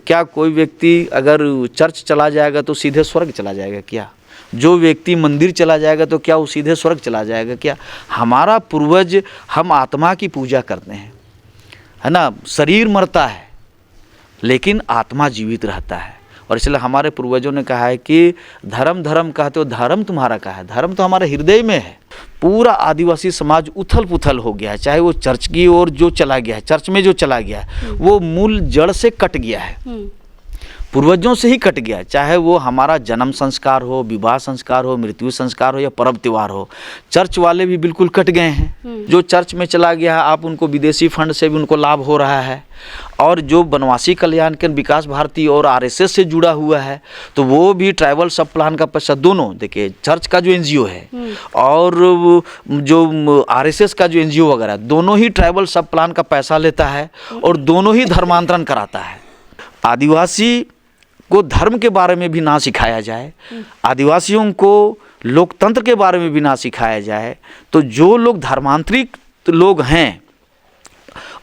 क्या कोई व्यक्ति अगर चर्च चला जाएगा तो सीधे स्वर्ग चला जाएगा क्या? जो व्यक्ति मंदिर चला जाएगा तो क्या वो सीधे स्वर्ग चला जाएगा क्या? हमारा पूर्वज, हम आत्मा की पूजा करते हैं, है ना। शरीर मरता है लेकिन आत्मा जीवित रहता है। और इसलिए हमारे पूर्वजों ने कहा है कि धर्म धर्म कहते हो, धर्म तुम्हारा कहाँ है? धर्म तो हमारे हृदय में है। पूरा आदिवासी समाज उथल पुथल हो गया है, चाहे वो चर्च की ओर जो चला गया है, चर्च में जो चला गया है वो मूल जड़ से कट गया है, पूर्वजों से ही कट गया। चाहे वो हमारा जन्म संस्कार हो, विवाह संस्कार हो, मृत्यु संस्कार हो या पर्व त्योहार हो, चर्च वाले भी बिल्कुल कट गए हैं। जो चर्च में चला गया है, आप उनको विदेशी फंड से भी उनको लाभ हो रहा है। और जो बनवासी कल्याण केंद्र, विकास भारती और आरएसएस से जुड़ा हुआ है, तो वो भी ट्राइबल सब प्लान का पैसा, दोनों देखिए, चर्च का जो एनजीओ है और जो आरएसएस का जो एनजीओ वगैरह, दोनों ही ट्राइबल सब प्लान का पैसा लेता है और दोनों ही धर्मांतरण कराता है। आदिवासी को धर्म के बारे में भी ना सिखाया जाए, आदिवासियों को लोकतंत्र के बारे में भी ना सिखाया जाए, तो जो लोग धर्मांतरित लोग हैं,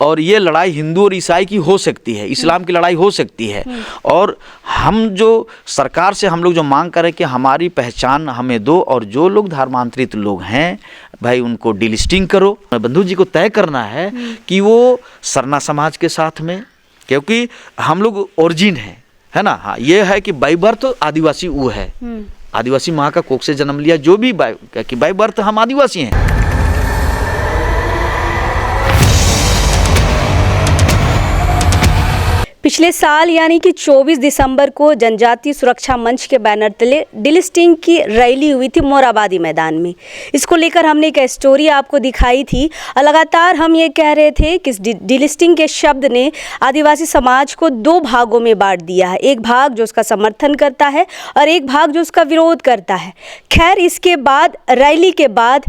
और ये लड़ाई हिंदू और ईसाई की हो सकती है, इस्लाम की लड़ाई हो सकती है। और हम जो सरकार से हम लोग जो मांग करें कि हमारी पहचान हमें दो, और जो लोग धर्मांतरित लोग हैं भाई उनको डिलिस्टिंग करो। बंधु जी को तय करना है कि वो सरना समाज के साथ में, क्योंकि हम लोग ओरिजिन है ना। हाँ, ये है कि बाई बर्थ तो आदिवासी वो है, आदिवासी माँ का कोख से जन्म लिया, जो भी बाई बर्थ हम आदिवासी हैं। पिछले साल यानी कि 24 दिसंबर को जनजातीय सुरक्षा मंच के बैनर तले डिलिस्टिंग की रैली हुई थी मोराबादी मैदान में। इसको लेकर हमने एक स्टोरी आपको दिखाई थी। लगातार हम ये कह रहे थे कि डिलिस्टिंग के शब्द ने आदिवासी समाज को दो भागों में बांट दिया है, एक भाग जो उसका समर्थन करता है और एक भाग जो उसका विरोध करता है। खैर, इसके बाद रैली के बाद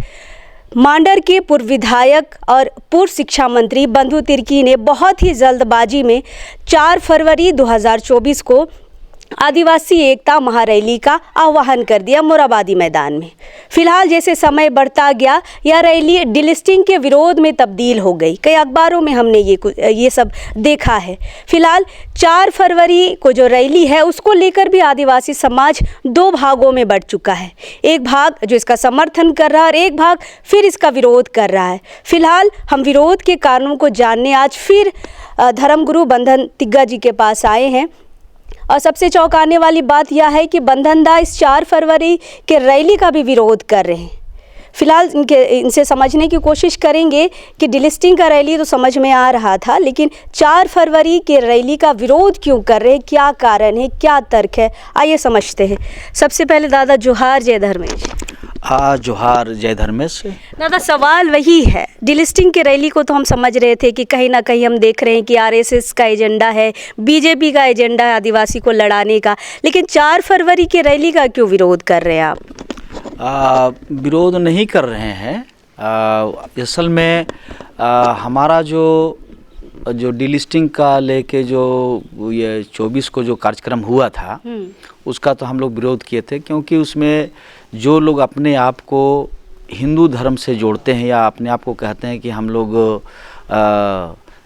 मांडर के पूर्व विधायक और पूर्व शिक्षा मंत्री बंधु तिर्की ने बहुत ही जल्दबाजी में 4 फरवरी 2024 को आदिवासी एकता महारैली का आह्वान कर दिया मोराबादी मैदान में। फिलहाल जैसे समय बढ़ता गया, यह रैली डिलिस्टिंग के विरोध में तब्दील हो गई। कई अखबारों में हमने ये सब देखा है। फिलहाल 4 फरवरी को जो रैली है उसको लेकर भी आदिवासी समाज दो भागों में बढ़ चुका है। एक भाग जो इसका समर्थन कर रहा है और एक भाग फिर इसका विरोध कर रहा है। फिलहाल हम विरोध के कारणों को जानने आज फिर धर्मगुरु बंधन तिग्गा जी के पास आए हैं। और सबसे चौंकाने वाली बात यह है कि बंधन दा इस 4 फरवरी के रैली का भी विरोध कर रहे हैं। फिलहाल इनसे समझने की कोशिश करेंगे कि डिलिस्टिंग का रैली तो समझ में आ रहा था, लेकिन 4 फरवरी के रैली का विरोध क्यों कर रहे हैं, क्या कारण है, क्या तर्क है, आइए समझते हैं। सबसे पहले दादा जोहार, जय धर्मेश। जोहार, जय धर्मेश। दादा, सवाल वही है, डिलिस्टिंग के रैली को तो हम समझ रहे थे कि कहीं ना कहीं हम देख रहे हैं कि आरएसएस का एजेंडा है, बीजेपी का एजेंडा है आदिवासी को लड़ाने का, लेकिन 4 फरवरी के रैली का क्यों विरोध कर रहे हैं आप? विरोध नहीं कर रहे हैं। असल में हमारा जो डिलिस्टिंग का लेके जो ये 24 को जो कार्यक्रम हुआ था उसका तो हम लोग विरोध किए थे, क्योंकि उसमें जो लोग अपने आप को हिंदू धर्म से जोड़ते हैं या अपने आप को कहते हैं कि हम लोग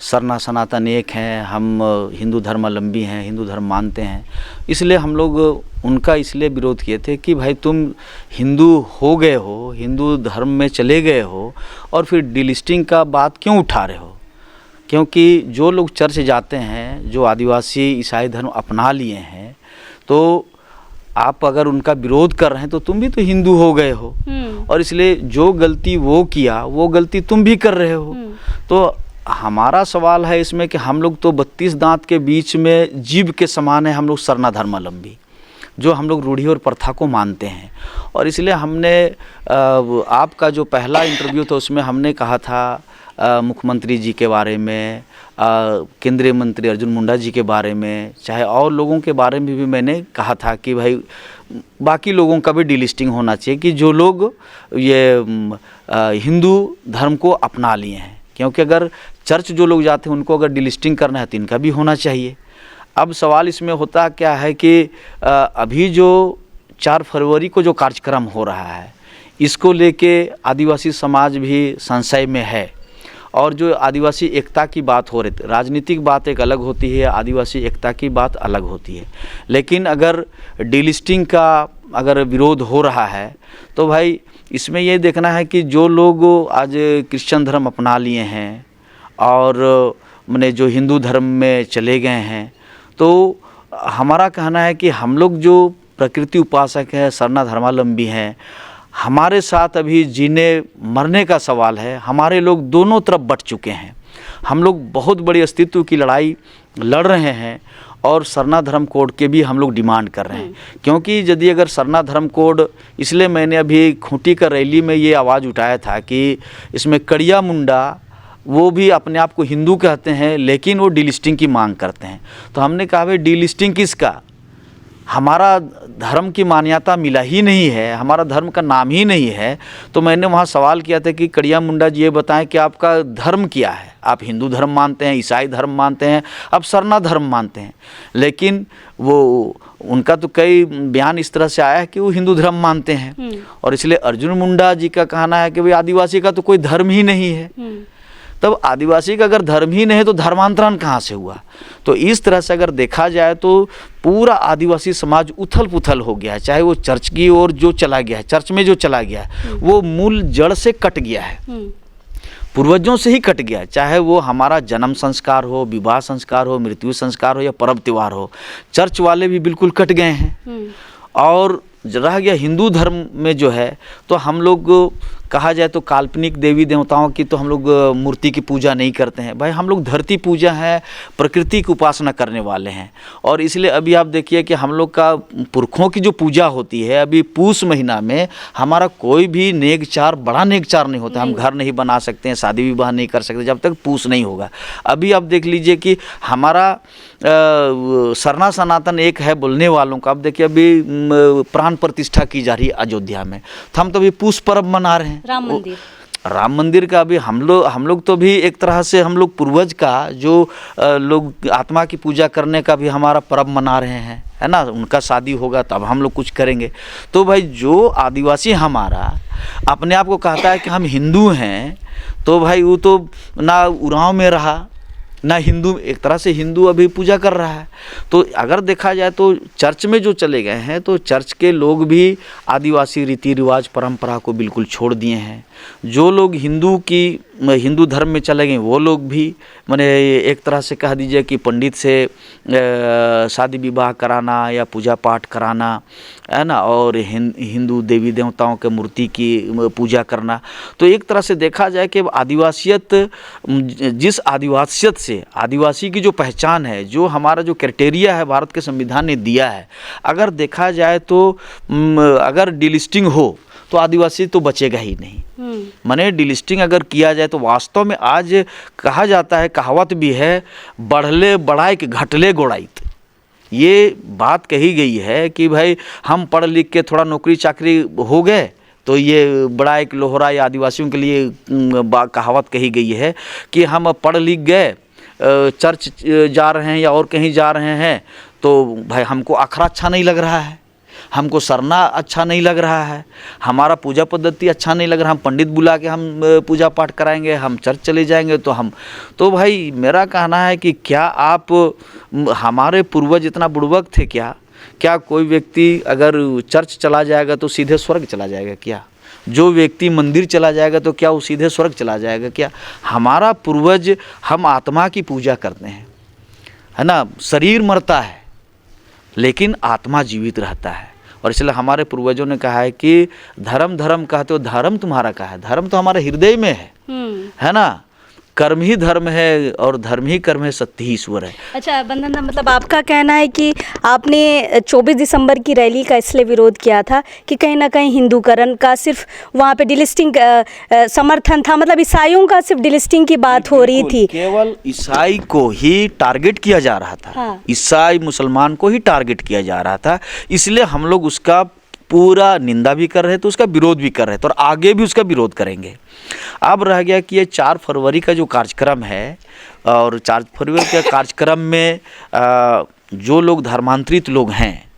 सरना सनातन एक हैं, हम हिंदू धर्मावलंबी हैं, हिंदू धर्म मानते हैं, इसलिए हम लोग उनका इसलिए विरोध किए थे कि भाई तुम हिंदू हो गए हो, हिंदू धर्म में चले गए हो और फिर डिलिस्टिंग का बात क्यों उठा रहे हो? क्योंकि जो लोग चर्च जाते हैं, जो आदिवासी ईसाई धर्म अपना लिए हैं, तो आप अगर उनका विरोध कर रहे हैं तो तुम भी तो हिंदू हो गए हो, और इसलिए जो गलती वो किया वो गलती तुम भी कर रहे हो। तो हमारा सवाल है इसमें कि हम लोग तो 32 दांत के बीच में जीव के समान है, हम लोग सरना धर्मावलंबी, जो हम लोग रूढ़ी और प्रथा को मानते हैं। और इसलिए हमने आपका जो पहला इंटरव्यू था उसमें हमने कहा था मुख्यमंत्री जी के बारे में, केंद्रीय मंत्री अर्जुन मुंडा जी के बारे में, चाहे और लोगों के बारे में भी मैंने कहा था कि भाई बाकी लोगों का भी डिलिस्टिंग होना चाहिए, कि जो लोग ये हिंदू धर्म को अपना लिए हैं, क्योंकि अगर चर्च जो लोग जाते हैं उनको अगर डिलिस्टिंग करना है तो इनका भी होना चाहिए। अब सवाल इसमें होता क्या है कि अभी जो 4 फरवरी को जो कार्यक्रम हो रहा है इसको लेके आदिवासी समाज भी संशय में है, और जो आदिवासी एकता की बात हो रही थी, राजनीतिक बात एक अलग होती है, आदिवासी एकता की बात अलग होती है। लेकिन अगर डीलिस्टिंग का अगर विरोध हो रहा है तो भाई इसमें ये देखना है कि जो लोग आज क्रिश्चियन धर्म अपना लिए हैं और माने जो हिंदू धर्म में चले गए हैं, तो हमारा कहना है कि हम लोग जो प्रकृति उपासक हैं, सरना धर्मावलंबी हैं, हमारे साथ अभी जीने मरने का सवाल है। हमारे लोग दोनों तरफ बट चुके हैं। हम लोग बहुत बड़ी अस्तित्व की लड़ाई लड़ रहे हैं और सरना धर्म कोड के भी हम लोग डिमांड कर रहे हैं। क्योंकि यदि अगर सरना धर्म कोड, इसलिए मैंने अभी खूंटी का रैली में ये आवाज़ उठाया था कि इसमें कड़िया मुंडा वो भी अपने आप को हिंदू कहते हैं लेकिन वो डीलिस्टिंग की मांग करते हैं। तो हमने कहा भाई डीलिस्टिंग किसका, हमारा धर्म की मान्यता मिला ही नहीं है, हमारा धर्म का नाम ही नहीं है। तो मैंने वहाँ सवाल किया था कि कड़िया मुंडा जी ये बताएं कि आपका धर्म क्या है, आप हिंदू धर्म मानते हैं, ईसाई धर्म मानते हैं, आप सरना धर्म मानते हैं। लेकिन वो उनका तो कई बयान इस तरह से आया है कि वो हिंदू धर्म मानते हैं और इसलिए अर्जुन मुंडा जी का कहना है कि भाई आदिवासी का तो कोई धर्म ही नहीं है। तब आदिवासी का अगर धर्म ही नहीं है तो धर्मांतरण कहाँ से हुआ। तो इस तरह से अगर देखा जाए तो पूरा आदिवासी समाज उथल पुथल हो गया है। चाहे वो चर्च की ओर जो चला गया है, चर्च में जो चला गया है वो मूल जड़ से कट गया है, पूर्वजों से ही कट गया। चाहे वो हमारा जन्म संस्कार हो, विवाह संस्कार हो, मृत्यु संस्कार हो या पर्व त्योहार हो, चर्च वाले भी बिल्कुल कट गए हैं। और रह गया हिंदू धर्म में जो है, तो हम लोग कहा जाए तो काल्पनिक देवी देवताओं की तो हम लोग मूर्ति की पूजा नहीं करते हैं। भाई हम लोग धरती पूजा है, प्रकृति की उपासना करने वाले हैं। और इसलिए अभी आप देखिए कि हम लोग का पुरखों की जो पूजा होती है, अभी पूस महीना में हमारा कोई भी नेकचार, बड़ा नेकचार नहीं होता। हम घर नहीं बना सकते हैं, शादी विवाह नहीं कर सकते जब तक पूस नहीं होगा। अभी आप देख लीजिए कि हमारा सरना सनातन एक है बोलने वालों का, अब देखिए अभी प्राण प्रतिष्ठा की जा रही है अयोध्या में, तो हम तो अभी पूस पर्व मना रहे हैं। राम मंदिर का भी हम लोग तो भी एक तरह से हम लोग पूर्वज का जो लोग आत्मा की पूजा करने का भी हमारा पर्व मना रहे हैं, है ना। उनका शादी होगा तब हम लोग कुछ करेंगे। तो भाई जो आदिवासी हमारा अपने आप को कहता है कि हम हिंदू हैं, तो भाई वो तो ना उरांव में रहा ना हिंदू, एक तरह से हिंदू अभी पूजा कर रहा है। तो अगर देखा जाए तो चर्च में जो चले गए हैं, तो चर्च के लोग भी आदिवासी रीति रिवाज परंपरा को बिल्कुल छोड़ दिए हैं। जो लोग हिंदू धर्म में चले गए वो लोग भी माने एक तरह से कह दीजिए कि पंडित से शादी विवाह कराना या पूजा पाठ कराना, है ना, और हिंदू देवी देवताओं के मूर्ति की पूजा करना। तो एक तरह से देखा जाए कि आदिवासियत, जिस आदिवासियत से आदिवासी की जो पहचान है, जो हमारा जो क्राइटेरिया है भारत के संविधान ने दिया है, अगर देखा जाए तो अगर डीलिस्टिंग हो तो आदिवासी तो बचेगा ही नहीं। माने डीलिस्टिंग अगर किया जाए तो वास्तव में आज कहा जाता है, कहावत भी है, बढ़ले बढ़ाइक घटले गोड़ाइत। ये बात कही गई है कि भाई हम पढ़ लिख के थोड़ा नौकरी चाकरी हो गए तो ये बड़ा एक लोहरा या आदिवासियों के लिए कहावत कही गई है कि हम पढ़ लिख गए, चर्च जा रहे हैं या और कहीं जा रहे हैं, तो भाई हमको अखरा अच्छा नहीं लग रहा है, हमको सरना अच्छा नहीं लग रहा है, हमारा पूजा पद्धति अच्छा नहीं लग रहा, हम पंडित बुला के हम पूजा पाठ कराएंगे, हम चर्च चले जाएंगे तो भाई मेरा कहना है कि क्या आप, हमारे पूर्वज इतना बुड़बक थे क्या कोई व्यक्ति अगर चर्च चला जाएगा तो सीधे स्वर्ग चला जाएगा क्या? जो व्यक्ति मंदिर चला जाएगा तो क्या वो सीधे स्वर्ग चला जाएगा क्या? हमारा पूर्वज, हम आत्मा की पूजा करते हैं, है ना। शरीर मरता है लेकिन आत्मा जीवित रहता है। और इसलिए हमारे पूर्वजों ने कहा है कि धर्म धर्म कहते हो, धर्म तुम्हारा कहाँ है? धर्म तो हमारे हृदय में है ना। कर्म ही धर्म है और धर्म ही कर्म है, सत्य ही ईश्वर है। अच्छा बंधन दा, मतलब आपका कहना है कि आपने 24 दिसंबर की रैली का इसलिए विरोध किया था कि कहीं ना कहीं हिंदूकरण का सिर्फ वहाँ पे डिलिस्टिंग समर्थन था, मतलब ईसाइयों का सिर्फ डिलिस्टिंग की बात हो रही थी, केवल ईसाई को ही टारगेट किया जा रहा था। हाँ। ईसाई मुसलमान को ही टारगेट किया जा रहा था, इसलिए हम लोग उसका पूरा निंदा भी कर रहे थे, उसका विरोध भी कर रहे थे और आगे भी उसका विरोध करेंगे। अब रह गया कि ये 4 फरवरी का जो कार्यक्रम है, और 4 फरवरी के कार्यक्रम में जो लोग धर्मांतरित लोग हैं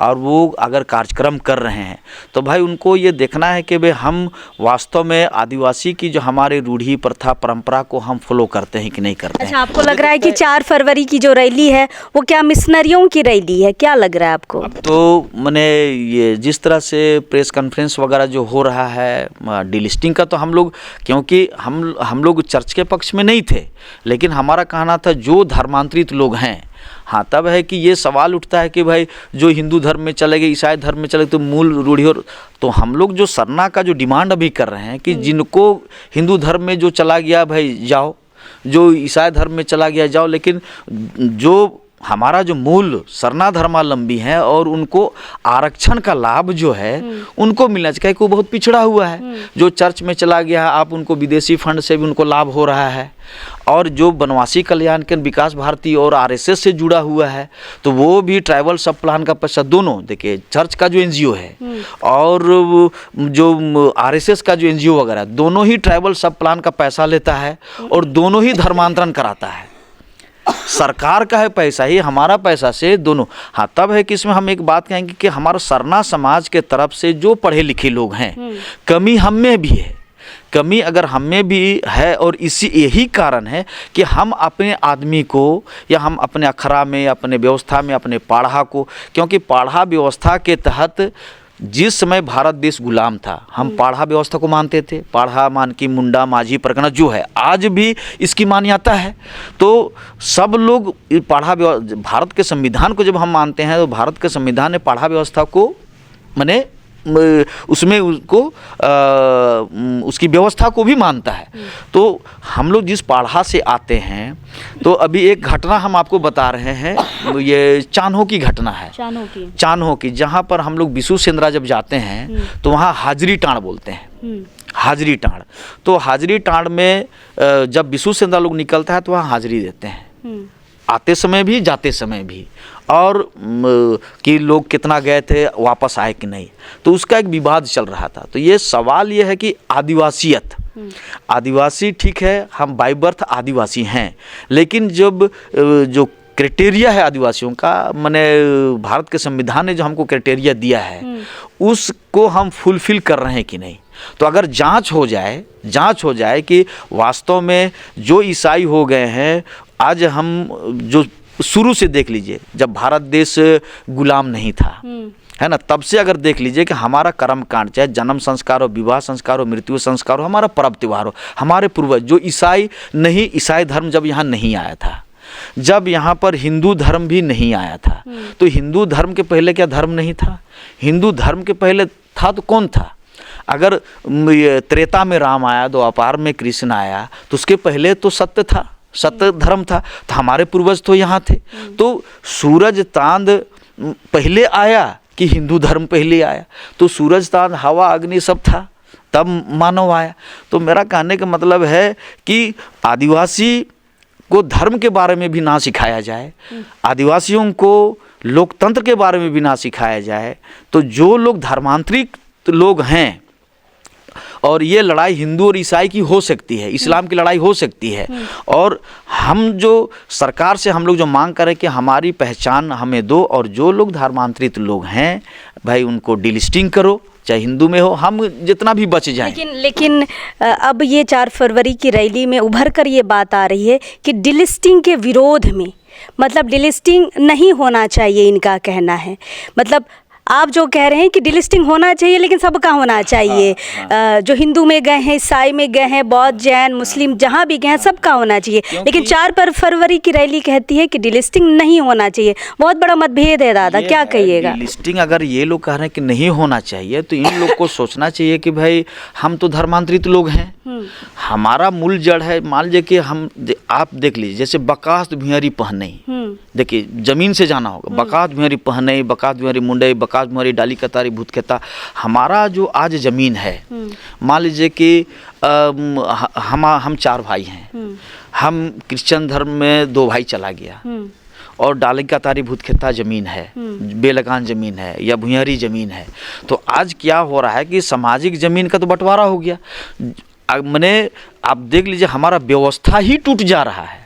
और वो अगर कार्यक्रम कर रहे हैं तो भाई उनको ये देखना है कि भाई हम वास्तव में आदिवासी की जो हमारे रूढ़ी प्रथा परंपरा को हम फॉलो करते हैं कि नहीं करते हैं। अच्छा, आपको लग रहा है कि 4 फरवरी की जो रैली है वो क्या मिशनरियों की रैली है, क्या लग रहा है आपको? अब तो मैंने ये जिस तरह से प्रेस कॉन्फ्रेंस वगैरह जो हो रहा है डिलिस्टिंग का, तो हम लोग क्योंकि हम लोग चर्च के पक्ष में नहीं थे, लेकिन हमारा कहना था जो धर्मांतरित लोग हैं, हाँ तब है कि ये सवाल उठता है कि भाई जो हिंदू धर्म में चले गए, ईसाई धर्म में चले तो मूल रूढ़ी, और तो हम लोग जो सरना का जो डिमांड अभी कर रहे हैं कि जिनको हिंदू धर्म में जो चला गया भाई जाओ, जो ईसाई धर्म में चला गया जाओ, लेकिन जो हमारा जो मूल सरना धर्मावलंबी हैं और उनको आरक्षण का लाभ जो है उनको मिलना चाहिए, क्योंकि वो बहुत पिछड़ा हुआ है। जो चर्च में चला गया है आप उनको विदेशी फंड से भी उनको लाभ हो रहा है, और जो बनवासी कल्याण केंद्र विकास भारती और आरएसएस से जुड़ा हुआ है तो वो भी ट्राइबल सब प्लान का पैसा, दोनों देखिए चर्च का जो एनजीओ है और जो आरएसएस का जो एनजीओ वगैरह, दोनों ही ट्राइबल सब प्लान का पैसा लेता है और दोनों ही धर्मांतरण कराता है। सरकार का है पैसा ही, हमारा पैसा से दोनों। हाँ तब है कि इसमें हम एक बात कहेंगे कि हमारा सरना समाज के तरफ से जो पढ़े लिखे लोग हैं, कमी हम में भी है, कमी अगर हम में भी है, और इसी यही कारण है कि हम अपने आदमी को या हम अपने अखड़ा में, अपने व्यवस्था में, अपने पाढ़ा को, क्योंकि पाढ़ा व्यवस्था के तहत जिस समय भारत देश गुलाम था हम पाढ़ा व्यवस्था को मानते थे। पाढ़ा मान की मुंडा माझी परगना जो है आज भी इसकी मान्यता है। तो सब लोग पाढ़ा भारत के संविधान को जब हम मानते हैं तो भारत के संविधान ने पाढ़ा व्यवस्था को माने उसमें उसको उसकी व्यवस्था को भी मानता है। तो हम लोग जिस पाढ़ा से आते हैं, तो अभी एक घटना हम आपको बता रहे हैं, ये चान्हो की घटना है। चान्हो की जहाँ पर हम लोग बिशु सेंद्रा जब जाते हैं तो वहाँ हाजरी टाँड़ बोलते हैं, हाजरी टाँड़। तो हाजरी टाँड़ में जब बिशु सेंद्रा लोग निकलता है तो वहाँ हाजरी देते हैं, आते समय भी जाते समय भी, और कि लोग कितना गए थे वापस आए कि नहीं, तो उसका एक विवाद चल रहा था। तो ये सवाल ये है कि आदिवासियत, आदिवासी ठीक है हम बाय बर्थ आदिवासी हैं, लेकिन जब जो क्राइटेरिया है आदिवासियों का, माने भारत के संविधान ने जो हमको क्राइटेरिया दिया है उसको हम फुलफिल कर रहे हैं कि नहीं। तो अगर जांच हो जाए कि वास्तव में जो ईसाई हो गए हैं, आज हम जो शुरू से देख लीजिए जब भारत देश गुलाम नहीं था, है ना, तब से अगर देख लीजिए कि हमारा कर्म कांड, चाहे जन्म संस्कार हो, विवाह संस्कार हो, मृत्यु संस्कार हो, हमारा पर्व त्योहार हो, हमारे पूर्वज जो ईसाई धर्म जब यहाँ नहीं आया था, जब यहाँ पर हिंदू धर्म भी नहीं आया था, तो हिंदू धर्म के पहले क्या धर्म नहीं था? हिंदू धर्म के पहले था तो कौन था? अगर त्रेता में राम आया, द्वापर में कृष्ण आया, तो उसके पहले तो सत्य था, सत्य धर्म था, तो हमारे पूर्वज तो यहाँ थे। तो सूरज चांद पहले आया कि हिंदू धर्म पहले आया? तो सूरज चांद हवा अग्नि सब था, तब मानव आया। तो मेरा कहने का मतलब है कि आदिवासी को धर्म के बारे में भी ना सिखाया जाए, आदिवासियों को लोकतंत्र के बारे में भी ना सिखाया जाए, तो जो लोग धर्मांतरित लोग हैं, और ये लड़ाई हिंदू और ईसाई की हो सकती है, इस्लाम की लड़ाई हो सकती है, और हम जो सरकार से हम लोग जो मांग करें कि हमारी पहचान हमें दो, और जो लोग धर्मांतरित लोग हैं भाई उनको डिलिस्टिंग करो, चाहे हिंदू में हो, हम जितना भी बच जाएं। लेकिन अब ये 4 फरवरी की रैली में उभर कर ये बात आ रही है कि डिलिस्टिंग के विरोध में, मतलब डिलिस्टिंग नहीं होना चाहिए इनका कहना है। मतलब आप जो कह रहे हैं कि डिलिस्टिंग होना चाहिए, लेकिन सबका होना चाहिए। जो हिंदू में गए हैं, ईसाई में गए हैं, बौद्ध, जैन, मुस्लिम जहाँ भी गए हैं सबका होना चाहिए, लेकिन 4 फरवरी की रैली कहती है कि डिलिस्टिंग नहीं होना चाहिए। बहुत बड़ा मतभेद है दादा, क्या कहिएगा? डिलिस्टिंग अगर ये लोग कह रहे हैं कि नहीं होना चाहिए, तो इन लोग को सोचना चाहिए कि भाई हम तो धर्मांतरित लोग हैं, हमारा मूल जड़ है। मान लीजिए कि आप देख लीजिए जैसे बकास्त भुइयारी पहनई, देखिए जमीन से जाना होगा, बकास्त भुइयारी पहनई, बकास्त भुइयारी मुंडई, बकास्त भुइयारी डाली कतारी भूतखेता, हमारा जो आज जमीन है, मान लीजिए कि हम 4 भाई हैं, हम क्रिश्चियन धर्म में 2 भाई चला गया, और डाली कतारी भूतखेता ज़मीन है, बेलगान ज़मीन है या भुइयारी ज़मीन है, तो आज क्या हो रहा है कि सामाजिक ज़मीन का तो बंटवारा हो गया। मैंने आप देख लीजिए हमारा व्यवस्था ही टूट जा रहा है,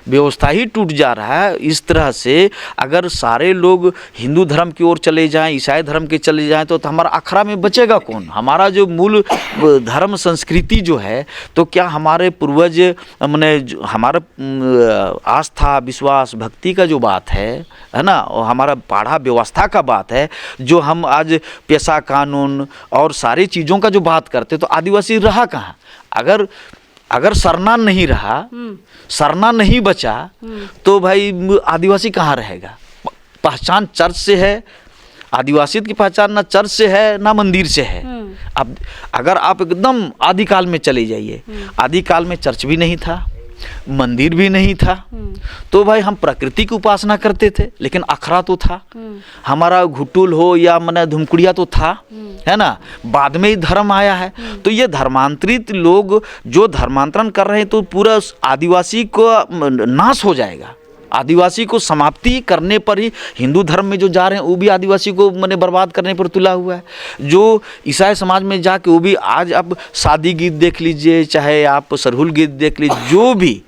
व्यवस्था ही टूट जा रहा है। इस तरह से अगर सारे लोग हिंदू धर्म की ओर चले जाएं, ईसाई धर्म के चले जाएं तो हमारा अखरा में बचेगा कौन? हमारा जो मूल धर्म संस्कृति जो है, तो क्या हमारे पूर्वज मैंने हमारा आस्था विश्वास भक्ति का जो बात है ना, और हमारा पाढ़ा व्यवस्था का बात है, जो हम आज पेशा कानून और सारी चीज़ों का जो बात करते, तो आदिवासी रहा कहाँ? अगर सरना नहीं रहा, सरना नहीं बचा, तो भाई आदिवासी कहाँ रहेगा? पहचान चर्च से है, आदिवासी की पहचान ना चर्च से है ना मंदिर से है। अब अगर आप एकदम आदिकाल में चले जाइए, आदिकाल में चर्च भी नहीं था, मंदिर भी नहीं था, तो भाई हम प्रकृति की उपासना करते थे, लेकिन अखरा तो था। हमारा घुटुल हो या मने धुमकुड़िया तो था, है ना। बाद में ही धर्म आया है। तो ये धर्मांतरित लोग जो धर्मांतरण कर रहे हैं, तो पूरा आदिवासी को नाश हो जाएगा। आदिवासी को समाप्ति करने पर ही हिंदू धर्म में जो जा रहे हैं, वो भी आदिवासी को मैंने बर्बाद करने पर तुला हुआ है। जो ईसाई समाज में जाके वो भी आज आप शादी गीत देख लीजिए, चाहे आप सरहुल गीत देख लीजिए,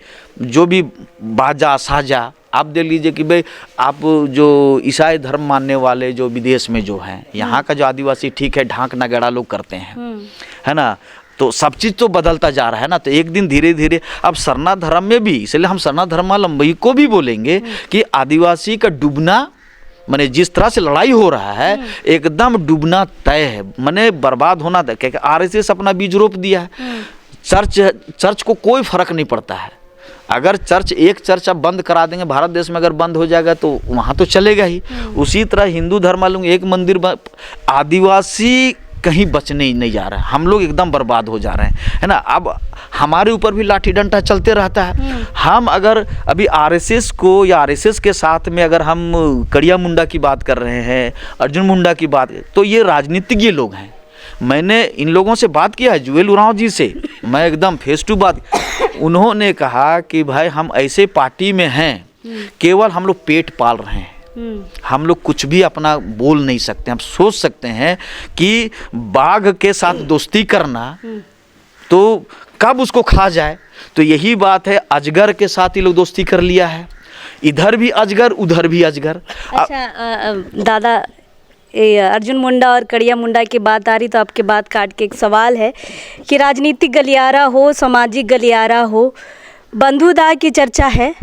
जो भी बाजा साजा आप देख लीजिए कि भाई आप जो ईसाई धर्म मानने वाले जो विदेश में जो हैं, यहाँ का जो आदिवासी ठीक है ढाक नगाड़ा लोग करते हैं, है ना। तो सब चीज़ तो बदलता जा रहा है ना। तो एक दिन धीरे धीरे अब सरना धर्म में भी, इसलिए हम सरना धर्मावलंबी को भी बोलेंगे कि आदिवासी का डूबना, माने जिस तरह से लड़ाई हो रहा है, एकदम डूबना तय है, माने बर्बाद होना तय। क्योंकि आरएसएस अपना बीज रोप दिया है। चर्च को कोई फर्क नहीं पड़ता है। अगर एक चर्च अब बंद करा देंगे, भारत देश में अगर बंद हो जाएगा तो वहाँ तो चलेगा ही। उसी तरह हिंदू धर्मावलंबी एक मंदिर, आदिवासी कहीं बचने नहीं जा रहा है। हम लोग एकदम बर्बाद हो जा रहे हैं, है ना। अब हमारे ऊपर भी लाठी डंडा चलते रहता है। हम अगर अभी आरएसएस को या आरएसएस के साथ में अगर हम कड़िया मुंडा की बात कर रहे हैं, अर्जुन मुंडा की बात, तो ये राजनीतिज्ञ लोग हैं। मैंने इन लोगों से बात किया है, जुएल उरांव जी से मैं एकदम फेस टू बात। उन्होंने कहा कि भाई हम ऐसे पार्टी में हैं, केवल हम लोग पेट पाल रहे हैं, हम लोग कुछ भी अपना बोल नहीं सकते। हम सोच सकते हैं कि बाघ के साथ दोस्ती करना तो कब उसको खा जाए। तो यही बात है, अजगर के साथ ही लोग दोस्ती कर लिया है, इधर भी अजगर उधर भी अजगर। अच्छा दादा, अर्जुन मुंडा और कड़िया मुंडा की बात आ रही, तो आपके बात काट के एक सवाल है कि राजनीतिक गलियारा हो, सामाजिक गलियारा हो, बंधुदा की चर्चा है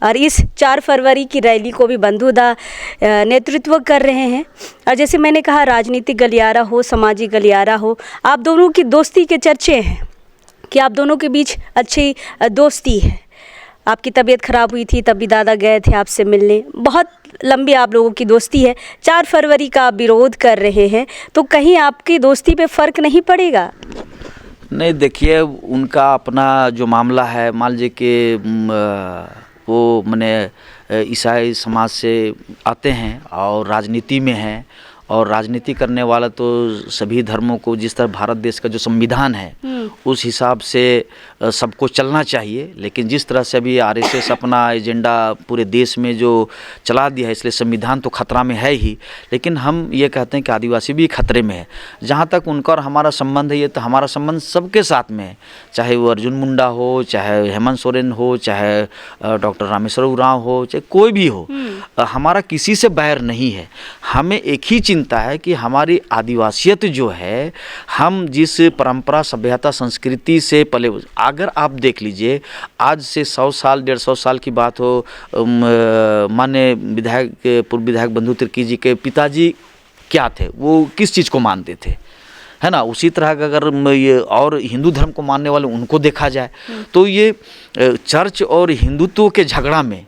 और इस 4 फरवरी की रैली को भी बंधुदा नेतृत्व कर रहे हैं। और जैसे मैंने कहा, राजनीतिक गलियारा हो, सामाजिक गलियारा हो, आप दोनों की दोस्ती के चर्चे हैं कि आप दोनों के बीच अच्छी दोस्ती है। आपकी तबीयत ख़राब हुई थी, तब भी दादा गए थे आपसे मिलने। बहुत लंबी आप लोगों की दोस्ती है। 4 फरवरी का आप विरोध कर रहे हैं, तो कहीं आपकी दोस्ती पे फ़र्क नहीं पड़ेगा? नहीं, देखिए उनका अपना जो मामला है, मान लीजिए कि वो मैंने ईसाई समाज से आते हैं और राजनीति में हैं, और राजनीति करने वाला तो सभी धर्मों को, जिस तरह भारत देश का जो संविधान है उस हिसाब से सबको चलना चाहिए। लेकिन जिस तरह से अभी आरएसएस अपना एजेंडा पूरे देश में जो चला दिया है, इसलिए संविधान तो खतरा में है ही। लेकिन हम ये कहते हैं कि आदिवासी भी खतरे में है। जहाँ तक उनका और हमारा संबंध है, ये तो हमारा संबंध सबके साथ में है, चाहे वो अर्जुन मुंडा हो, चाहे हेमंत सोरेन हो, चाहे डॉक्टर रामेश्वर उरांव हो, चाहे कोई भी हो, हमारा किसी से बैर नहीं है। हमें एक ही चिंता है कि हमारी आदिवासियत जो है, हम जिस परंपरा सभ्यता संस्कृति से पले, अगर आप देख लीजिए आज से 100 साल 150 साल की बात हो, माननीय विधायक पूर्व विधायक बंधु तिर्की जी के पिताजी क्या थे, वो किस चीज़ को मानते थे, है ना। उसी तरह का अगर ये और हिंदू धर्म को मानने वाले उनको देखा जाए, तो ये चर्च और हिंदुत्व के झगड़ा में,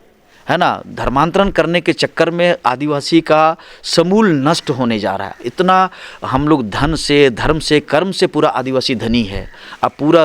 है ना, धर्मांतरण करने के चक्कर में आदिवासी का समूल नष्ट होने जा रहा है। इतना हम लोग धन से, धर्म से, कर्म से पूरा आदिवासी धनी है। अब पूरा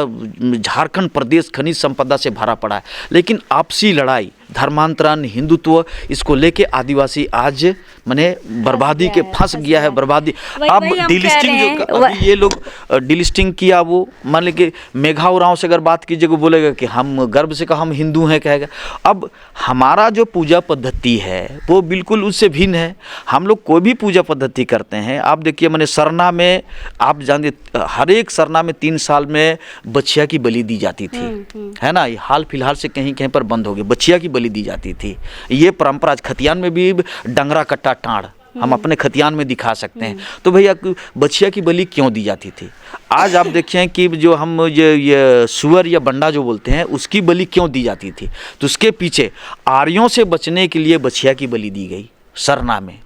झारखंड प्रदेश खनिज संपदा से भरा पड़ा है, लेकिन आपसी लड़ाई धर्मांतरण, हिंदुत्व, इसको लेके आदिवासी आज माने बर्बादी के फंस गया है, बर्बादी। अब डिलिस्टिंग जो अभी ये लोग डिलिस्टिंग किया, वो मान लीजिए मेघा उरांव से अगर बात कीजिएगा बोलेगा कि हम गर्व से कहा हम हिंदू हैं कहेगा। अब हमारा जो पूजा पद्धति है वो बिल्कुल उससे भिन्न है। हम लोग कोई भी पूजा पद्धति करते हैं, आप देखिए मैंने सरना में, आप जानते हर एक सरना में 3 साल में बछिया की बलि दी जाती थी, है ना। ये हाल फिलहाल से कहीं कहीं पर बंद हो गई, बछिया की बलि दी जाती थी। ये परंपरा आज खतियान में भी डंगरा कट्टा टाड़ हम अपने खतियान में दिखा सकते हैं। तो भैया बछिया की बलि क्यों दी जाती थी? आज आप देखें कि जो हम ये सुअर या बंडा जो बोलते हैं उसकी बलि क्यों दी जाती थी? तो उसके पीछे आर्यों से बचने के लिए बछिया की बलि दी गई सरना में,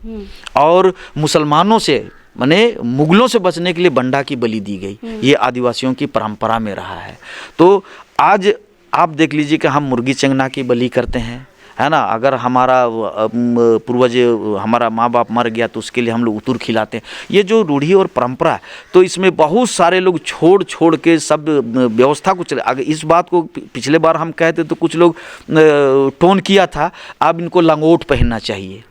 और मुसलमानों से माने मुगलों से बचने के लिए बंडा की बलि दी गई। ये आदिवासियों की परंपरा में रहा है। तो आज आप देख लीजिए कि हम मुर्गी चंगना की बलि करते हैं, है ना। अगर हमारा पूर्वज, हमारा माँ बाप मर गया तो उसके लिए हम लोग उतुर खिलाते हैं। ये जो रूढ़ी और परंपरा है, तो इसमें बहुत सारे लोग छोड़ के सब व्यवस्था को चले। अगर इस बात को पिछले बार हम कहते तो कुछ लोग टोन किया था, अब इनको लंगोट पहनना चाहिए।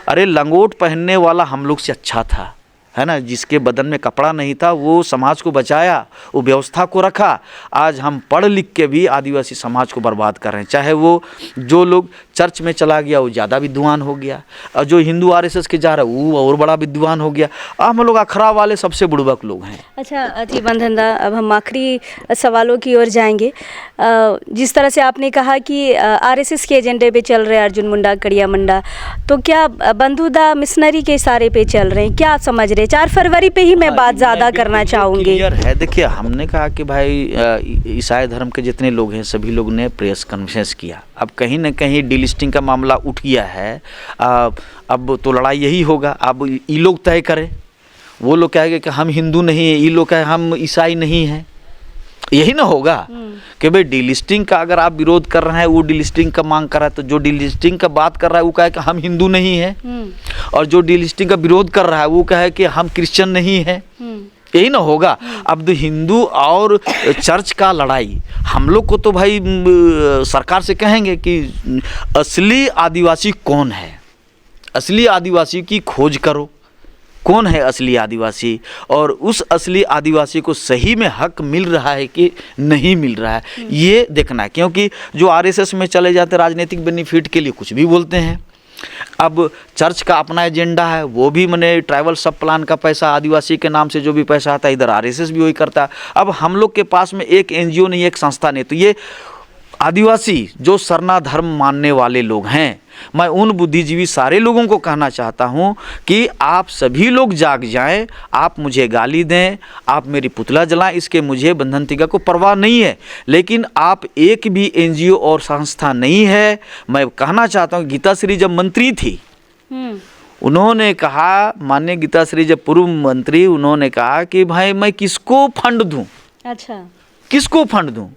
अरे लंगोट पहनने वाला हम लोग से अच्छा था, है ना। जिसके बदन में कपड़ा नहीं था वो समाज को बचाया, वो व्यवस्था को रखा। आज हम पढ़ लिख के भी आदिवासी समाज को बर्बाद कर रहे हैं। चाहे वो जो लोग चर्च में चला गया वो ज़्यादा विद्वान हो गया, और जो हिंदू आरएसएस के जा रहा है वो और बड़ा विद्वान हो गया। हम लोग अखरा वाले सबसे बुड़बक लोग हैं। अच्छा जी बंधन दा, अब हम आखिरी सवालों की ओर जाएंगे। जिस तरह से आपने कहा कि आरएसएस के एजेंडे पे चल रहे हैं अर्जुन मुंडा, कड़िया मुंडा, तो क्या बंधुदा मिशनरी के इशारे पे चल रहे हैं? क्या आप समझ रहे हैं? 4 फरवरी पे ही मैं बात ज़्यादा करना चाहूँगी। क्लियर है, देखिए हमने कहा कि भाई ईसाई धर्म के जितने लोग हैं सभी लोग ने प्रेस कॉन्फ्रेंस किया। अब कहीं ना कहीं डिलिस्टिंग का मामला उठ गया है। अब तो लड़ाई यही होगा। अब ये लोग तय करें, वो लोग कहेंगे कि हम हिंदू नहीं हैं, ये लोग कहें हम ईसाई नहीं हैं, यही ना होगा कि भाई डिलिस्टिंग का अगर आप विरोध कर रहे हैं, वो डिलिस्टिंग का मांग कर रहा है, तो जो डिलिस्टिंग का बात कर रहा है वो कहे कि हम हिंदू नहीं हैं, और जो डिलिस्टिंग का विरोध कर रहा है वो कहे कि हम क्रिश्चियन नहीं हैं, यही ना होगा। अब तो हिंदू और चर्च का लड़ाई, हम लोग को तो भाई सरकार से कहेंगे कि असली आदिवासी कौन है, असली आदिवासी की खोज करो, कौन है असली आदिवासी, और उस असली आदिवासी को सही में हक मिल रहा है कि नहीं मिल रहा है, ये देखना है। क्योंकि जो आरएसएस में चले जाते राजनीतिक बेनिफिट के लिए कुछ भी बोलते हैं। अब चर्च का अपना एजेंडा है, वो भी मैंने ट्राइबल सब प्लान का पैसा आदिवासी के नाम से जो भी पैसा आता है इधर आरएसएस भी वही करता है। अब हम लोग के पास में एक एनजीओ नहीं, एक संस्था नहीं। तो ये आदिवासी जो सरना धर्म मानने वाले लोग हैं, मैं उन बुद्धिजीवी सारे लोगों को कहना चाहता हूं कि आप सभी लोग जाग जाएं। आप मुझे गाली दें, आप मेरी पुतला जलाएं, इसके मुझे बंधन तिगा को परवाह नहीं है, लेकिन आप एक भी एनजीओ और संस्था नहीं है। मैं कहना चाहता हूं, गीताश्री जब मंत्री थी उन्होंने कहा, माननीय गीताश्री जब पूर्व मंत्री, उन्होंने कहा कि भाई मैं किसको फंड दूं, अच्छा किसको फंड दूं,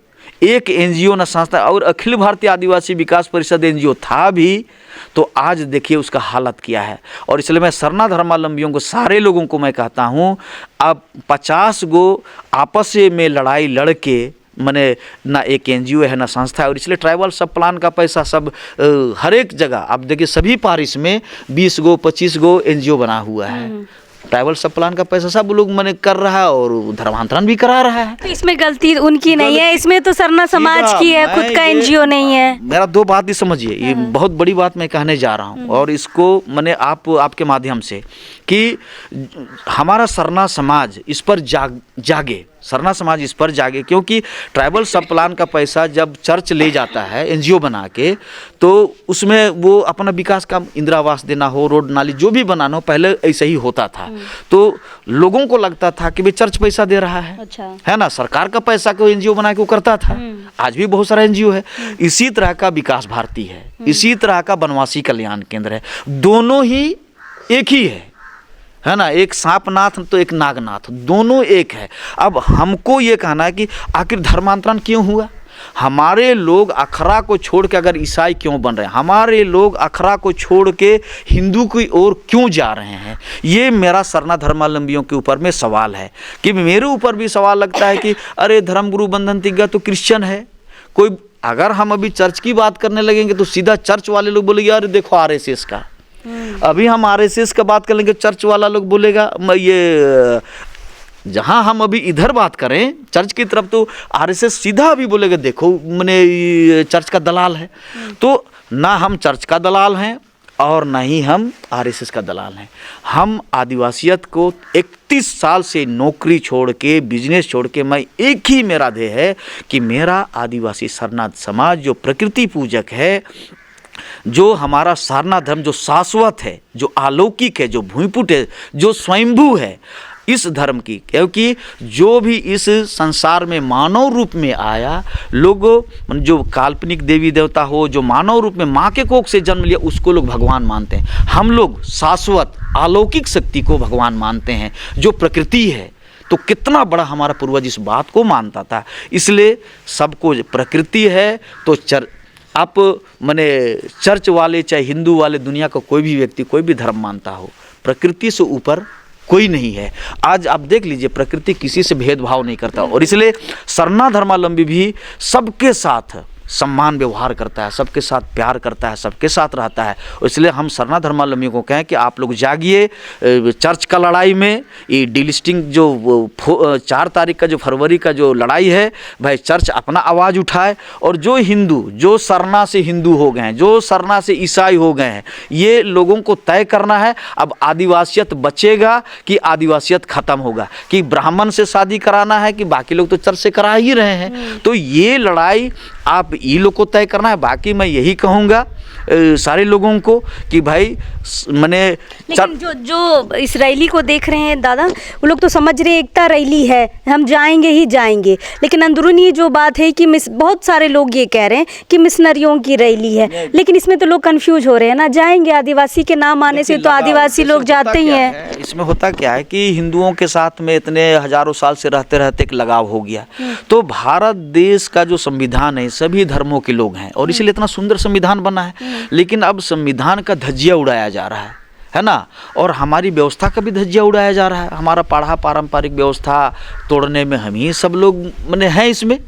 एक एनजीओ न संस्था। और अखिल भारतीय आदिवासी विकास परिषद एनजीओ था भी, तो आज देखिए उसका हालत क्या है। और इसलिए मैं सरना धर्मावलंबियों को, सारे लोगों को मैं कहता हूँ, अब 50 गो आपस में लड़ाई लड़के मैंने ना एक एनजीओ है ना संस्था है। और इसलिए ट्राइबल सब प्लान का पैसा सब हर एक जगह आप देखिए, सभी पारिश में 20 गो 25 गो एनजीओ बना हुआ है। ट्राइबल सब प्लान का पैसा सब लोग मैंने कर रहा है और धर्मांतरण भी करा रहा है। तो इसमें गलती उनकी नहीं है, इसमें तो सरना समाज की है, खुद का एनजीओ नहीं है। मेरा 2 बात ही समझिए, ये बहुत बड़ी बात मैं कहने जा रहा हूँ, और इसको मैंने आपके माध्यम से कि हमारा सरना समाज इस पर जागे, सरना समाज इस पर जागे। क्योंकि ट्राइबल सब प्लान का पैसा जब चर्च ले जाता है एनजीओ बना के, तो उसमें वो अपना विकास का, इंदिरा आवास देना हो, रोड नाली जो भी बनाना हो, पहले ऐसे ही होता था। तो लोगों को लगता था कि भाई चर्च पैसा दे रहा है, अच्छा है ना, सरकार का पैसा को एनजीओ बना के वो करता था। आज भी बहुत सारा एनजीओ है। इसी तरह का विकास भारती है, इसी तरह का बनवासी कल्याण केंद्र है, दोनों ही एक ही है ना, एक सांपनाथ तो एक नागनाथ, दोनों एक है। अब हमको ये कहना है कि आखिर धर्मांतरण क्यों हुआ, हमारे लोग अखरा को छोड़ के अगर ईसाई क्यों बन रहे हैं, हमारे लोग अखरा को छोड़ के हिंदू की ओर क्यों जा रहे हैं, ये मेरा सरना धर्मावलंबियों के ऊपर में सवाल है। कि मेरे ऊपर भी सवाल लगता है कि अरे धर्मगुरु बंधन तिग्गा तो क्रिश्चियन है, कोई अगर हम अभी चर्च की बात करने लगेंगे तो सीधा चर्च वाले लोग बोलेंगे अरे देखो आरएसएस का। अभी हम आरएसएस का बात कर लेंगे, चर्च वाला लोग बोलेगा ये। जहाँ हम अभी इधर बात करें चर्च की तरफ तो आरएसएस सीधा अभी बोलेगा देखो मैंने चर्च का दलाल है। तो ना हम चर्च का दलाल हैं और ना ही हम आरएसएस का दलाल हैं। हम आदिवासियत को 31 साल से नौकरी छोड़ के, बिजनेस छोड़ के, मैं एक ही मेरा ध्येय है कि मेरा आदिवासी सरनाथ समाज जो प्रकृति पूजक है, जो हमारा सारनाथ धर्म जो शाश्वत है, जो अलौकिक है, जो भूमिपुट है, जो स्वयंभू है, इस धर्म की, क्योंकि जो भी इस संसार में मानव रूप में आया, लोग जो काल्पनिक देवी देवता हो, जो मानव रूप में माँ के कोख से जन्म लिया, उसको लोग भगवान मानते हैं। हम लोग शाश्वत अलौकिक शक्ति को भगवान मानते हैं, जो प्रकृति है। तो कितना बड़ा हमारा पूर्वज इस बात को मानता था। इसलिए सबको प्रकृति है तो आप माने चर्च वाले चाहे हिंदू वाले, दुनिया का कोई भी व्यक्ति कोई भी धर्म मानता हो, प्रकृति से ऊपर कोई नहीं है। आज आप देख लीजिए प्रकृति किसी से भेदभाव नहीं करता, और इसलिए सरना धर्मावलंबी भी सबके साथ सम्मान व्यवहार करता है, सबके साथ प्यार करता है, सबके साथ रहता है। इसलिए हम सरना धर्मावलंबियों को कहें कि आप लोग जागिए। चर्च का लड़ाई में ये डिलिस्टिंग जो 4 तारीख का जो फरवरी का जो लड़ाई है, भाई चर्च अपना आवाज़ उठाए, और जो हिंदू जो सरना से हिंदू हो गए हैं, जो सरना से ईसाई हो गए हैं, ये लोगों को तय करना है अब आदिवासियत बचेगा कि आदिवासियत ख़त्म होगा, कि ब्राह्मण से शादी कराना है कि बाकी लोग तो चर्च से करा ही रहे हैं। तो ये लड़ाई आप ये लोग को तय करना है। बाकी मैं यही कहूँगा सारे लोगों को कि भाई मैंने लेकिन जो इस रैली को देख रहे हैं दादा, वो लोग तो समझ रहे हैं एकता रैली है, हम जाएंगे ही जाएंगे, लेकिन अंदरूनी जो बात है कि बहुत सारे लोग ये कह रहे हैं कि मिशनरियों की रैली है, लेकिन इसमें तो लोग कंफ्यूज हो रहे हैं ना। जाएंगे आदिवासी के नाम आने से तो आदिवासी लोग जाते ही हैं। इसमें होता क्या है कि हिंदुओं के साथ में इतने हजारों साल से रहते रहते एक लगाव हो गया। तो भारत देश का जो संविधान है सभी धर्मों के लोग हैं, और इसलिए इतना सुंदर संविधान बना है। लेकिन अब संविधान का धज्जिया उड़ाया जा रहा है ना, और हमारी व्यवस्था का भी धज्जिया उड़ाया जा रहा है। हमारा पढ़ा पारंपरिक व्यवस्था तोड़ने में हम ही सब लोग मैंने हैं। इसमें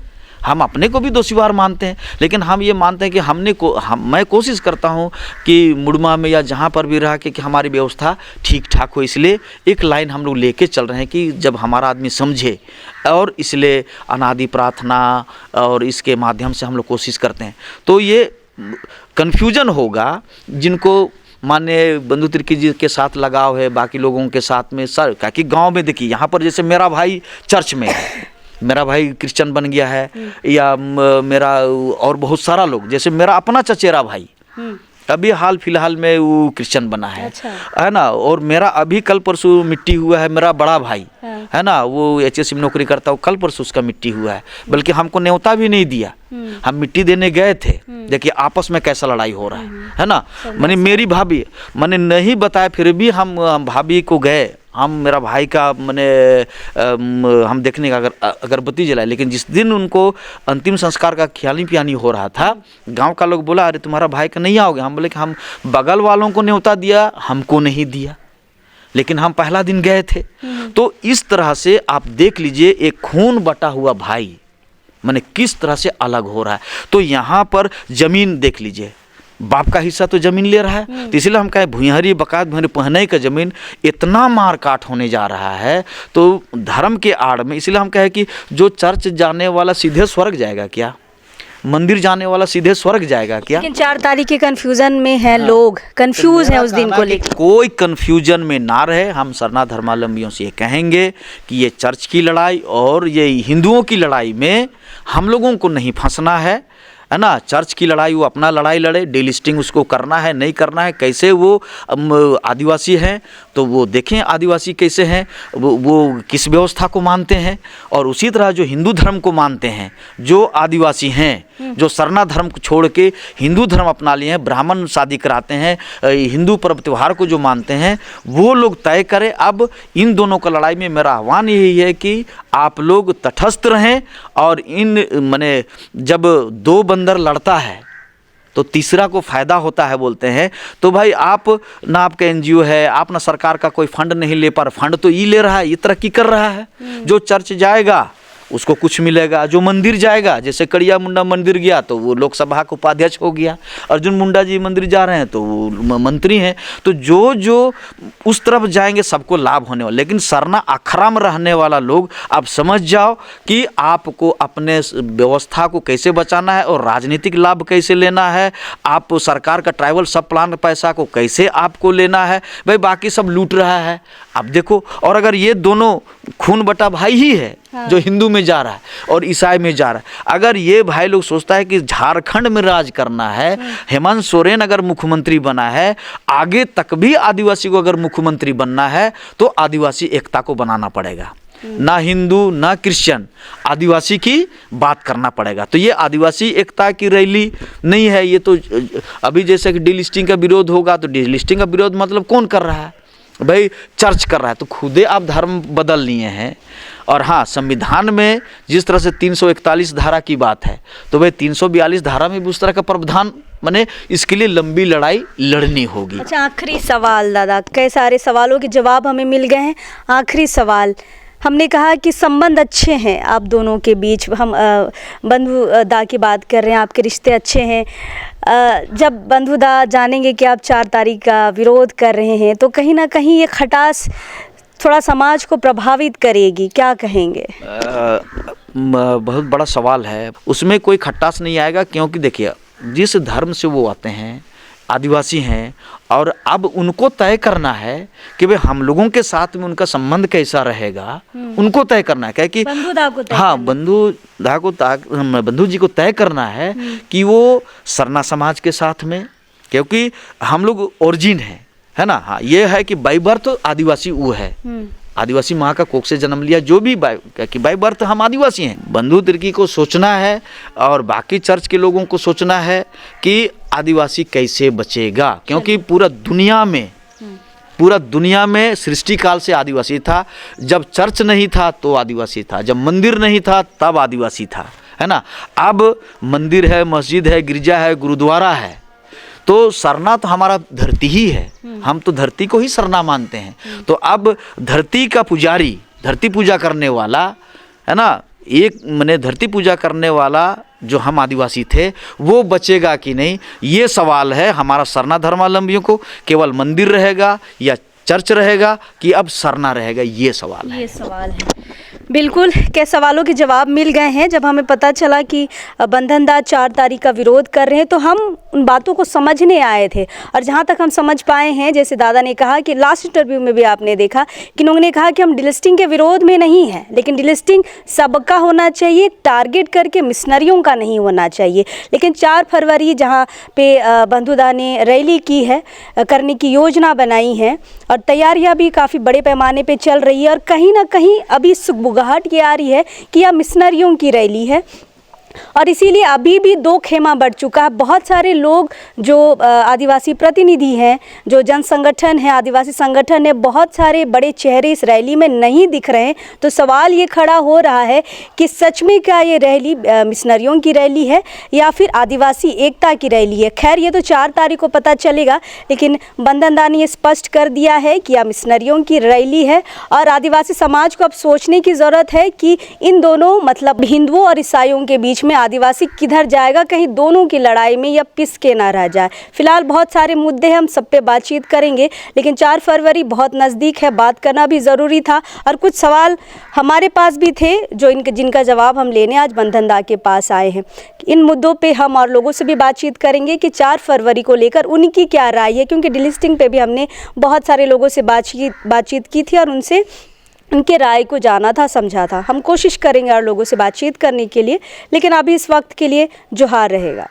हम अपने को भी दोषीवार मानते हैं, लेकिन हम ये मानते हैं कि मैं कोशिश करता हूँ कि मुड़मा में या जहाँ पर भी रह के कि हमारी व्यवस्था ठीक ठाक हो। इसलिए एक लाइन हम लोग लेके चल रहे हैं कि जब हमारा आदमी समझे, और इसलिए अनादि प्रार्थना और इसके माध्यम से हम लोग कोशिश करते हैं। तो ये कन्फ्यूजन होगा जिनको माने बंधु तिर्की जी के साथ लगाव है, बाकी लोगों के साथ में सर क्या कि गाँव में देखिए, यहाँ पर जैसे मेरा भाई चर्च में है, मेरा भाई क्रिश्चियन बन गया है, या मेरा और बहुत सारा लोग, जैसे मेरा अपना चचेरा भाई अभी हाल फिलहाल में वो क्रिश्चियन बना है। अच्छा। है ना। और मेरा अभी कल परसों मिट्टी हुआ है मेरा बड़ा भाई, है ना, वो एचएससी में नौकरी करता है, कल परसों उसका मिट्टी हुआ है, बल्कि हमको न्योता भी नहीं दिया, हम मिट्टी देने गए थे। देखिए आपस में कैसा लड़ाई हो रहा है ना। मैंने मेरी भाभी मैंने नहीं बताया, फिर भी हम भाभी को गए, हम मेरा भाई का मैंने हम देखने का अगरबत्ती जलाए, लेकिन जिस दिन उनको अंतिम संस्कार का खियाली पियानी हो रहा था, गांव का लोग बोला अरे तुम्हारा भाई का नहीं आओगे। हम बोले कि हम बगल वालों को न्योता दिया, हमको नहीं दिया, लेकिन हम पहला दिन गए थे। तो इस तरह से आप देख लीजिए एक खून बटा हुआ भाई माने किस तरह से अलग हो रहा है। तो यहाँ पर जमीन देख लीजिए, बाप का हिस्सा तो जमीन ले रहा है, तो इसलिए हम कहें भुइहरी बकात भुइहरी पहने का जमीन इतना मार काट होने जा रहा है। तो धर्म के आड़ में इसलिए हम कहें कि जो चर्च जाने वाला सीधे स्वर्ग जाएगा क्या, मंदिर जाने वाला सीधे स्वर्ग जाएगा क्या? लेकिन 4 तारीख के कंफ्यूजन में है, लोग कंफ्यूज हैं उस दिन को लेकर। कोई कंफ्यूजन में ना रहे। हम सरना धर्मावलंबियों से ये कहेंगे कि ये चर्च की लड़ाई और ये हिंदुओं की लड़ाई में हम लोगों को नहीं फंसना है ना। चर्च की लड़ाई वो अपना लड़ाई लड़े, डिलिस्टिंग उसको करना है नहीं करना है, कैसे वो आदिवासी हैं तो वो देखें आदिवासी कैसे हैं, वो किस व्यवस्था को मानते हैं, और उसी तरह जो हिंदू धर्म को मानते हैं, जो आदिवासी हैं, जो सरना धर्म को छोड़ के हिंदू धर्म अपना लिए हैं, ब्राह्मण शादी कराते हैं, हिंदू पर्व त्यौहार को जो मानते हैं, वो लोग तय करें। अब इन दोनों का लड़ाई में मेरा आह्वान यही है कि आप लोग तटस्थ रहें, और इन माने जब 2 बंदर लड़ता है तो तीसरा को फ़ायदा होता है बोलते हैं। तो भाई आप ना आपका एनजीओ है, आप ना सरकार का कोई फंड नहीं ले, पर फंड तो ये ले रहा है, ये तरक्की कर रहा है। जो चर्च जाएगा उसको कुछ मिलेगा। जो मंदिर जाएगा, जैसे कड़िया मुंडा मंदिर गया तो वो लोकसभा का उपाध्यक्ष हो गया, अर्जुन मुंडा जी मंदिर जा रहे हैं तो वो मंत्री हैं। तो जो जो उस तरफ जाएंगे सबको लाभ होने वाला। लेकिन सरना अखरा में रहने वाला लोग आप समझ जाओ कि आपको अपने व्यवस्था को कैसे बचाना है और राजनीतिक लाभ कैसे लेना है, आप सरकार का ट्राइबल सब प्लान पैसा को कैसे आपको लेना है। भाई बाकी सब लूट रहा है, अब देखो। और अगर ये दोनों खून बटा भाई ही है, हाँ, जो हिंदू में जा रहा है और ईसाई में जा रहा है, अगर ये भाई लोग सोचता है कि झारखंड में राज करना है, हेमंत सोरेन अगर मुख्यमंत्री बना है, आगे तक भी आदिवासी को अगर मुख्यमंत्री बनना है तो आदिवासी एकता को बनाना पड़ेगा। ना हिंदू ना क्रिश्चियन, आदिवासी की बात करना पड़ेगा। तो ये आदिवासी एकता की रैली नहीं है। ये तो अभी जैसे कि डीलिस्टिंग का विरोध होगा तो डीलिस्टिंग का विरोध मतलब कौन कर रहा है भाई? चर्च कर रहा है। तो खुदे आप धर्म बदल लिए हैं। और हाँ, संविधान में जिस तरह से 341 धारा की बात है, तो भाई 342 धारा में भी उस तरह का प्रावधान माने इसके लिए लंबी लड़ाई लड़नी होगी। अच्छा, आखिरी सवाल दादा, कई सारे सवालों के जवाब हमें मिल गए हैं। आखिरी सवाल, हमने कहा कि संबंध अच्छे हैं आप दोनों के बीच, हम बंधुदा की बात कर रहे हैं, आपके रिश्ते अच्छे हैं। जब बंधुदा जानेंगे कि आप 4 तारीख का विरोध कर रहे हैं तो कहीं ना कहीं ये खटास थोड़ा समाज को प्रभावित करेगी, क्या कहेंगे? बहुत बड़ा सवाल है। उसमें कोई खटास नहीं आएगा, क्योंकि देखिए जिस धर्म से वो आते हैं, आदिवासी हैं, और अब उनको तय करना है कि भाई हम लोगों के साथ में उनका संबंध कैसा रहेगा, उनको तय करना है। क्या कि बंधु जी को तय करना है कि वो सरना समाज के साथ में, क्योंकि हम लोग ओरिजिन है ना। हाँ, ये है कि बाई बर्थ तो आदिवासी वो है, आदिवासी माँ का कोख से जन्म लिया, जो भी बाई बर्थ हम आदिवासी हैं। बंधु तिर्की को सोचना है और बाकी चर्च के लोगों को सोचना है कि आदिवासी कैसे बचेगा, क्योंकि पूरा दुनिया में सृष्टि काल से आदिवासी था। जब चर्च नहीं था तो आदिवासी था, जब मंदिर नहीं था तब आदिवासी था, है ना। अब मंदिर है, मस्जिद है, गिरजा है, गुरुद्वारा है, तो सरना तो हमारा धरती ही है। हम तो धरती को ही सरना मानते हैं। तो अब धरती का पुजारी, धरती पूजा करने वाला, है ना, एक मैंने धरती पूजा करने वाला जो हम आदिवासी थे वो बचेगा कि नहीं, ये सवाल है हमारा सरना धर्मावलंबियों को। केवल मंदिर रहेगा या चर्च रहेगा कि अब सरना रहेगा, ये सवाल है। बिल्कुल, के सवालों के जवाब मिल गए हैं। जब हमें पता चला कि बंधनदार 4 तारीख का विरोध कर रहे हैं तो हम उन बातों को समझने आए थे। और जहाँ तक हम समझ पाए हैं, जैसे दादा ने कहा कि लास्ट इंटरव्यू में भी आपने देखा कि उन्होंने कहा कि हम डिलिस्टिंग के विरोध में नहीं हैं, लेकिन डिलिस्टिंग सबका होना चाहिए, टारगेट करके मिशनरियों का नहीं होना चाहिए। लेकिन 4 फरवरी जहाँ पे बंधुदा ने रैली की है, करने की योजना बनाई है और तैयारियां भी काफ़ी बड़े पैमाने पे चल रही है। और कहीं ना कहीं अभी सुगबुगाहट ये आ रही है कि यह मिशनरियों की रैली है और इसीलिए अभी भी 2 खेमा बढ़ चुका है। बहुत सारे लोग जो आदिवासी प्रतिनिधि हैं, जो जन संगठन है, आदिवासी संगठन है, बहुत सारे बड़े चेहरे इस रैली में नहीं दिख रहे हैं। तो सवाल ये खड़ा हो रहा है कि सच में क्या ये रैली मिशनरियों की रैली है या फिर आदिवासी एकता की रैली है। खैर, ये तो 4 तारीख को पता चलेगा, लेकिन बंधनदा ने ये स्पष्ट कर दिया है कि यह मिशनरियों की रैली है। और आदिवासी समाज को अब सोचने की ज़रूरत है कि इन दोनों मतलब हिंदुओं और ईसाइयों के बीच में आदिवासी किधर जाएगा, कहीं दोनों की लड़ाई में या पिस के ना रह जाए। फिलहाल बहुत सारे मुद्दे हम सब पे बातचीत करेंगे, लेकिन 4 फरवरी बहुत नज़दीक है, बात करना भी ज़रूरी था। और कुछ सवाल हमारे पास भी थे जो जिनका जवाब हम लेने आज बंधनदा के पास आए हैं। इन मुद्दों पे हम और लोगों से भी बातचीत करेंगे कि 4 फरवरी को लेकर उनकी क्या राय है, क्योंकि डिलिस्टिंग पे भी हमने बहुत सारे लोगों से बातचीत की थी और उनसे उनके राय को जाना था, समझा था। हम कोशिश करेंगे और लोगों से बातचीत करने के लिए, लेकिन अभी इस वक्त के लिए जोहार रहेगा।